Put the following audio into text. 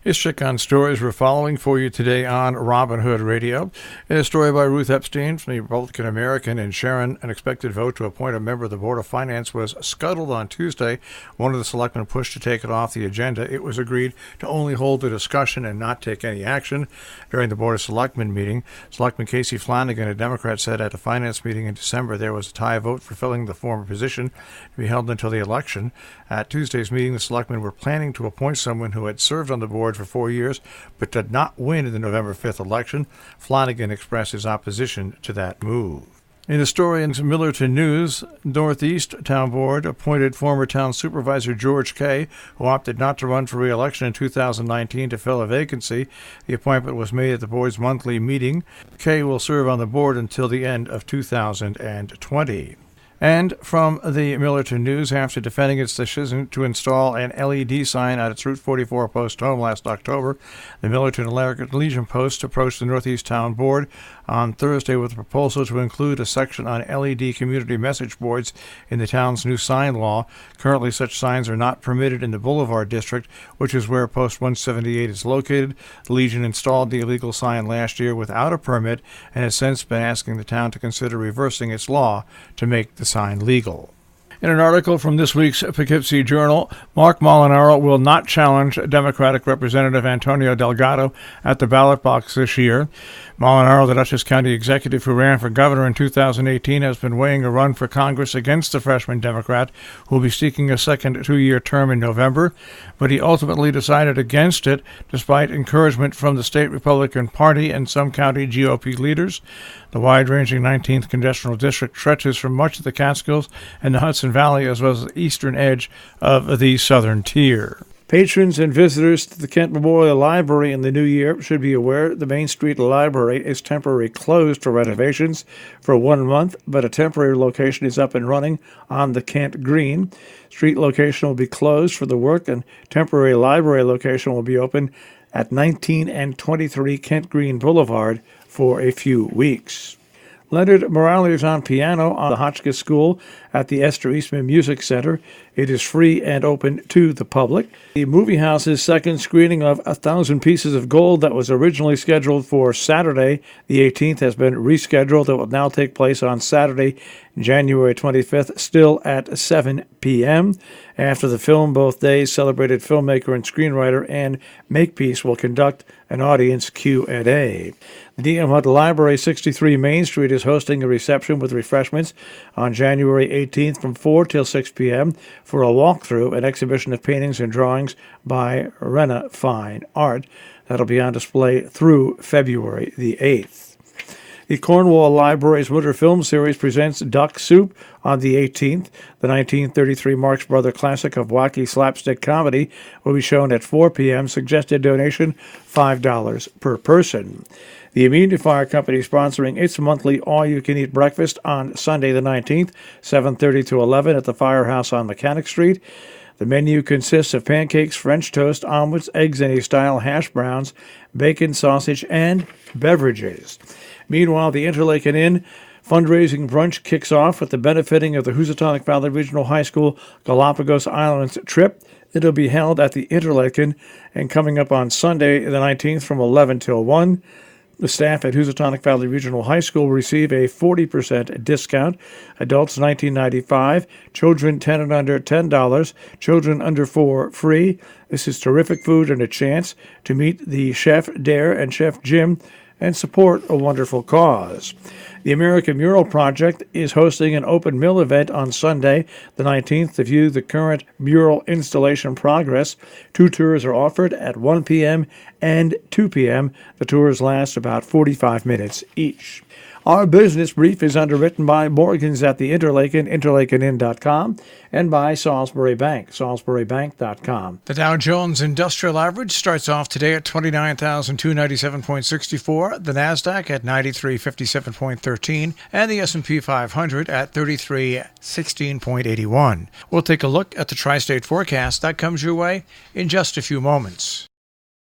Here's check on stories we're following for you today on Robin Hood Radio. In a story by Ruth Epstein from the Republican American in Sharon, an expected vote to appoint a member of the Board of Finance was scuttled on Tuesday. One of the selectmen pushed to take it off the agenda. It was agreed to only hold the discussion and not take any action. During the Board of Selectmen meeting, Selectman Casey Flanagan, a Democrat, said at a finance meeting in December there was a tie vote for filling the former position to be held until the election. At Tuesday's meeting, the selectmen were planning to appoint someone who had served on the board for 4 years but did not win in the November 5th election. Flanagan expressed his opposition to that move. In the story in Millerton News, Northeast Town Board appointed former town supervisor George Kay, who opted not to run for re-election in 2019 to fill a vacancy. The appointment was made at the board's monthly meeting. Kay will serve on the board until the end of 2020. And from the Millerton News, after defending its decision to install an LED sign at its Route 44 post home last October, the Millerton Legion Post approached the Northeast Town Board on Thursday with a proposal to include a section on LED community message boards in the town's new sign law. Currently, such signs are not permitted in the Boulevard District, which is where Post 178 is located. The Legion installed the illegal sign last year without a permit and has since been asking the town to consider reversing its law to make the sign legal. In an article from this week's Poughkeepsie Journal, Mark Molinaro will not challenge Democratic Representative Antonio Delgado at the ballot box this year. Molinaro, the Dutchess County executive who ran for governor in 2018, has been weighing a run for Congress against the freshman Democrat, who will be seeking a second two-year term in November, but he ultimately decided against it, despite encouragement from the state Republican Party and some county GOP leaders. The wide-ranging 19th Congressional District stretches from much of the Catskills and the Hudson Valley, as well as the eastern edge of the southern tier. Patrons and visitors to the Kent Memorial Library in the new year should be aware the Main Street Library is temporarily closed for renovations for 1 month, but a temporary location is up and running on the Kent Green. Street location will be closed for the work, and temporary library location will be open at 19 and 23 Kent Green Boulevard for a few weeks. Leonard Morales on piano on the Hotchkiss School at the Esther Eastman Music Center. It is free and open to the public. The Movie House's second screening of 1,000 Pieces of Gold that was originally scheduled for Saturday, the 18th, has been rescheduled. It will now take place on Saturday, January 25th, still at 7 p.m. After the film, both days, celebrated filmmaker and screenwriter Anne Makepeace will conduct an audience Q&A. The D.M. Hunt Library, 63 Main Street, is hosting a reception with refreshments on January 18th from 4 till 6 p.m. for a walkthrough, an exhibition of paintings and drawings by Rena Fine Art. That'll be on display through February the 8th. The Cornwall Library's Winter Film Series presents Duck Soup on the 18th. The 1933 Marx Brother classic of wacky slapstick comedy will be shown at 4 p.m. Suggested donation, $5 per person. The Immunifier Company is sponsoring its monthly all-you-can-eat breakfast on Sunday the 19th, 7:30 to 11 at the Firehouse on Mechanic Street. The menu consists of pancakes, French toast, omelets, eggs any-style, hash browns, bacon, sausage, and beverages. Meanwhile, the Interlaken Inn fundraising brunch kicks off with the benefiting of the Housatonic Valley Regional High School Galapagos Islands trip. It'll be held at the Interlaken and coming up on Sunday the 19th from 11 till 1. The staff at Housatonic Valley Regional High School will receive a 40% discount. Adults $19.95, children 10 and under $10, children under 4 free. This is terrific food and a chance to meet the Chef Dare and Chef Jim and support a wonderful cause. The American Mural Project is hosting an open mill event on Sunday, the 19th, to view the current mural installation progress. 2 tours are offered at 1 p.m. and 2 p.m. The tours last about 45 minutes each. Our business brief is underwritten by Morgans at the Interlaken, interlakenin.com, and by Salisbury Bank, salisburybank.com. The Dow Jones Industrial Average starts off today at 29,297.64, the NASDAQ at 9357.13, and the S&P 500 at 3316.81. We'll take a look at the tri-state forecast. That comes your way in just a few moments.